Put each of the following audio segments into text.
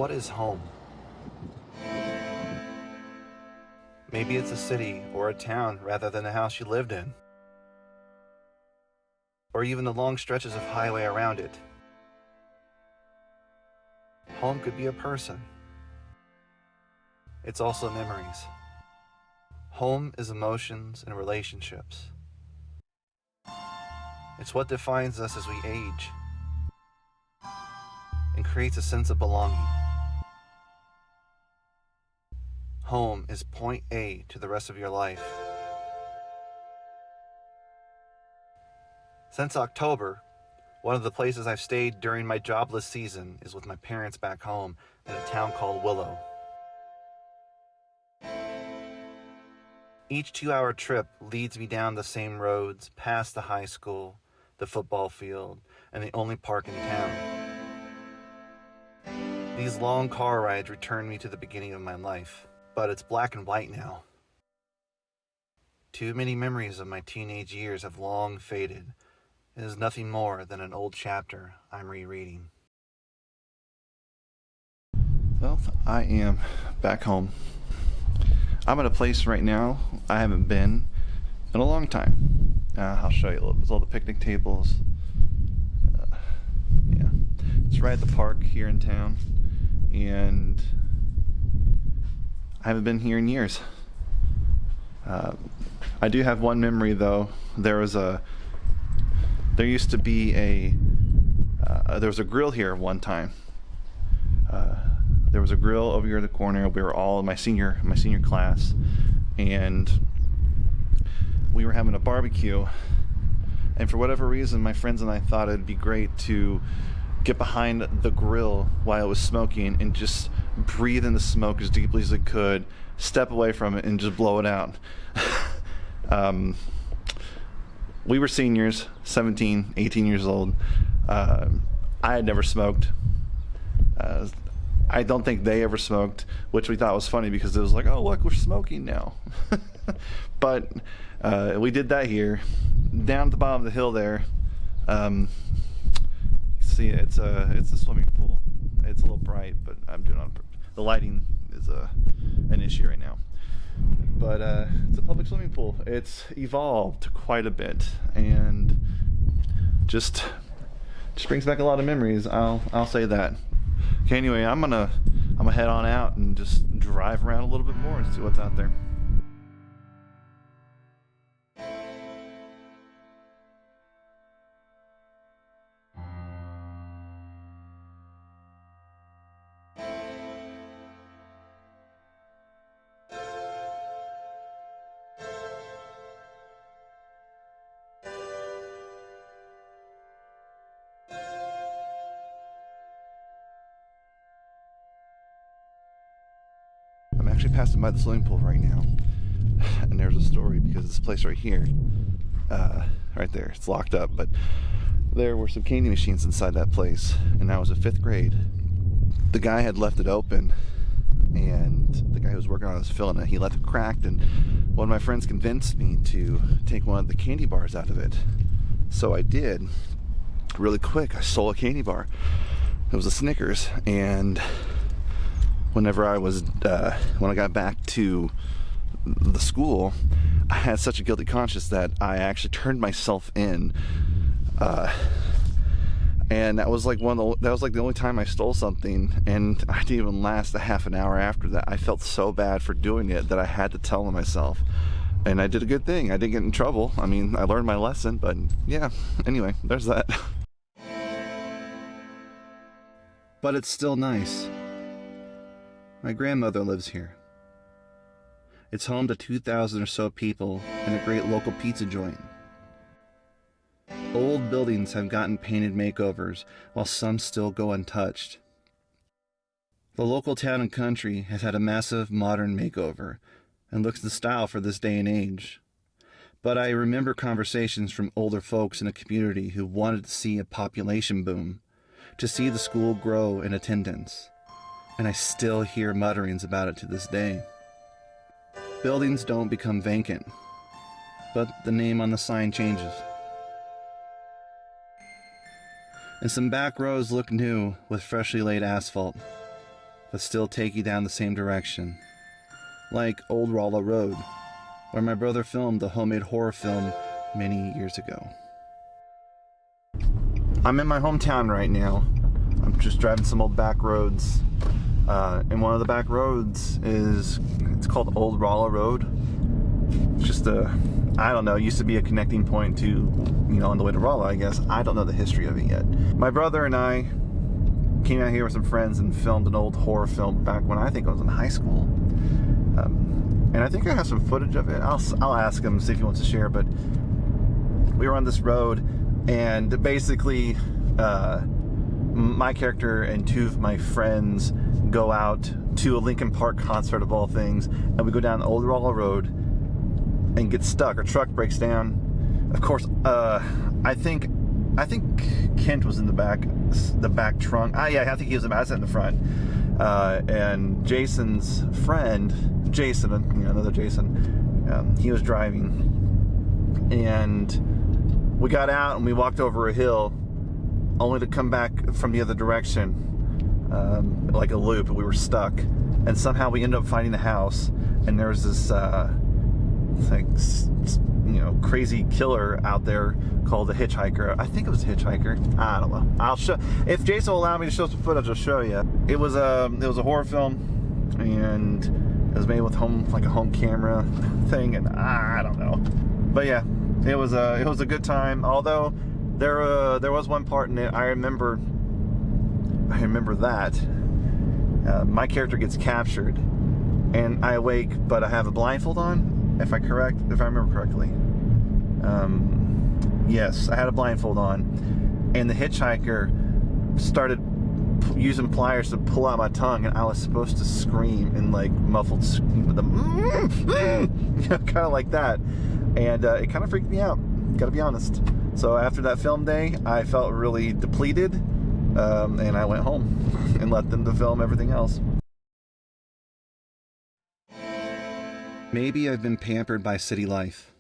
What is home? Maybe it's a city or a town rather than the house you lived in. Or even the long stretches of highway around it. Home could be a person. It's also memories. Home is emotions and relationships. It's what defines us as we age and creates a sense of belonging. Home is point A to the rest of your life. Since October, one of the places I've stayed during my jobless season is with my parents back home in a town called Willow. Each 2-hour trip leads me down the same roads, past the high school, the football field, and the only park in town. These long car rides return me to the beginning of my life, but it's black and white now. Too many memories of my teenage years have long faded. It is nothing more than an old chapter I'm rereading. Well, I am back home. I'm at a place right now I haven't been in a long time. I'll show you a little bit. It's all the picnic tables. Yeah, it's right at the park here in town, and I haven't been here in years. I do have one memory though. There used to be there was a grill here one time. There was a grill over here in the corner. We were all in my senior class, and we were having a barbecue. And for whatever reason, my friends and I thought it'd be great to get behind the grill while it was smoking and just breathe in the smoke as deeply as it could, step away from it, and just blow it out. We were seniors, 17, 18 years old. I had never smoked. I don't think they ever smoked, which we thought was funny because it was like, oh, look, we're smoking now. But we did that here. Down at the bottom of the hill there, see, it's a swimming pool. It's a little bright, but I'm doing it on purpose. The lighting is an issue right now. But it's a public swimming pool. It's evolved quite a bit, and just brings back a lot of memories. I'll say that. Okay, anyway, I'm gonna head on out and just drive around a little bit more and see what's out there. I'm actually passing by the swimming pool right now, and there's a story because this place right here, right there, it's locked up, but there were some candy machines inside that place, and I was in 5th grade. The guy had left it open, and the guy who was working on it was filling it. He left it cracked, and one of my friends convinced me to take one of the candy bars out of it. So I did, really quick. I stole a candy bar. It was a Snickers, and whenever when I got back to the school, I had such a guilty conscience that I actually turned myself in, and that was like the only time I stole something, and I didn't even last a half an hour after that. I felt so bad for doing it that I had to tell myself, and I did a good thing. I didn't get in trouble. I mean, I learned my lesson, but yeah, anyway, there's that. But it's still nice. My grandmother lives here. It's home to 2,000 or so people and a great local pizza joint. Old buildings have gotten painted makeovers, while some still go untouched. The local town and country has had a massive modern makeover and looks the style for this day and age. But I remember conversations from older folks in the community who wanted to see a population boom, to see the school grow in attendance. And I still hear mutterings about it to this day. Buildings don't become vacant, but the name on the sign changes. And some back rows look new with freshly laid asphalt. but still take you down the same direction. Like Old Rolla Road, where my brother filmed a homemade horror film many years ago. I'm in my hometown right now. I'm just driving some old back roads. And one of the back roads it's called Old Rolla Road. Just I don't know, it used to be a connecting point to, on the way to Rolla, I guess. I don't know the history of it yet. My brother and I came out here with some friends and filmed an old horror film back when I think I was in high school. And I think I have some footage of it. I'll ask him, see if he wants to share, but we were on this road, and basically my character and two of my friends go out to a Linkin Park concert of all things, and we go down Old Rolla Road and get stuck. Our truck breaks down. Of course, I think Kent was in the back trunk. Yeah, I think he was in the back, I sat in the front. And Jason's friend, Jason, another Jason, he was driving, and we got out and we walked over a hill, only to come back from the other direction, like a loop. We were stuck, and somehow we ended up finding the house, and there was this crazy killer out there called the Hitchhiker. I think it was a hitchhiker. I don't know. I'll show. If Jason will allow me to show some footage, I'll show you. It was a horror film, and it was made with a home camera thing, and I don't know. But yeah, it was a good time. Although there was one part in it I remember that my character gets captured, and I awake, but I have a blindfold on. If I remember correctly. Yes, I had a blindfold on, and the hitchhiker started using pliers to pull out my tongue, and I was supposed to scream in muffled scream with kind of like that, and it kind of freaked me out, gotta be honest. So after that film day, I felt really depleted, and I went home and let them to film everything else. Maybe I've been pampered by city life.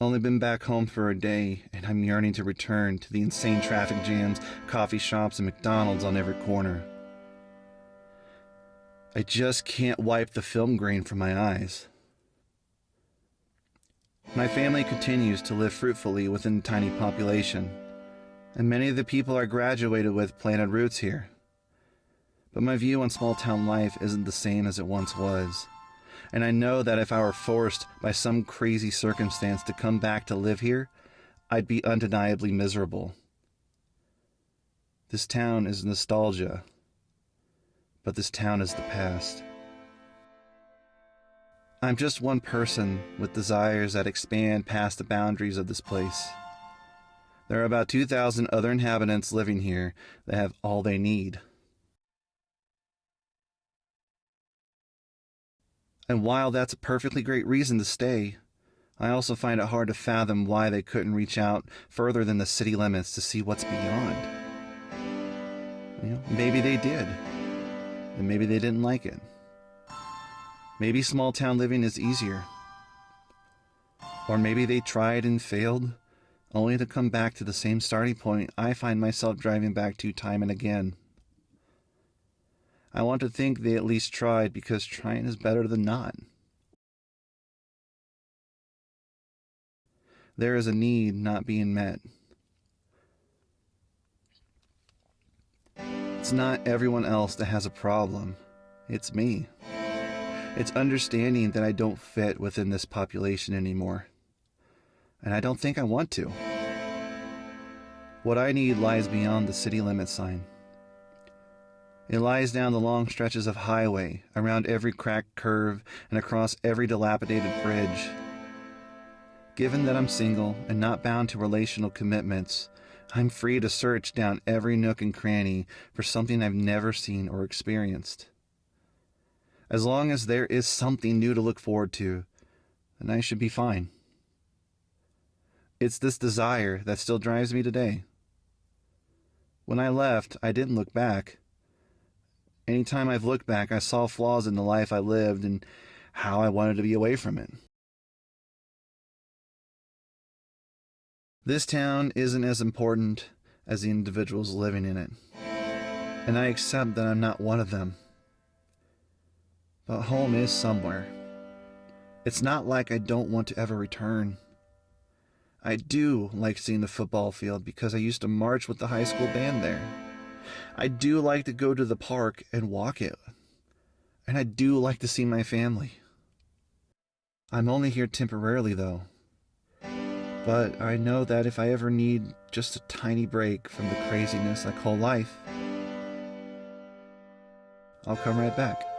Only been back home for a day, and I'm yearning to return to the insane traffic jams, coffee shops, and McDonald's on every corner. I just can't wipe the film grain from my eyes. My family continues to live fruitfully within a tiny population, and many of the people I graduated with planted roots here. But my view on small-town life isn't the same as it once was. And I know that if I were forced by some crazy circumstance to come back to live here, I'd be undeniably miserable. This town is nostalgia, but this town is the past. I'm just one person with desires that expand past the boundaries of this place. There are about 2,000 other inhabitants living here that have all they need. And while that's a perfectly great reason to stay, I also find it hard to fathom why they couldn't reach out further than the city limits to see what's beyond. Maybe they did, and maybe they didn't like it. Maybe small town living is easier. Or maybe they tried and failed, only to come back to the same starting point I find myself driving back to time and again. I want to think they at least tried, because trying is better than not. There is a need not being met. It's not everyone else that has a problem. It's me. It's understanding that I don't fit within this population anymore. And I don't think I want to. What I need lies beyond the city limit sign. It lies down the long stretches of highway, around every cracked curve, and across every dilapidated bridge. Given that I'm single and not bound to relational commitments, I'm free to search down every nook and cranny for something I've never seen or experienced. As long as there is something new to look forward to, then I should be fine. It's this desire that still drives me today. When I left, I didn't look back. Anytime I've looked back, I saw flaws in the life I lived and how I wanted to be away from it. This town isn't as important as the individuals living in it. and I accept that I'm not one of them. But home is somewhere. It's not like I don't want to ever return. I do like seeing the football field because I used to march with the high school band there. I do like to go to the park and walk it. And I do like to see my family. I'm only here temporarily though. But I know that if I ever need just a tiny break from the craziness I call life, I'll come right back.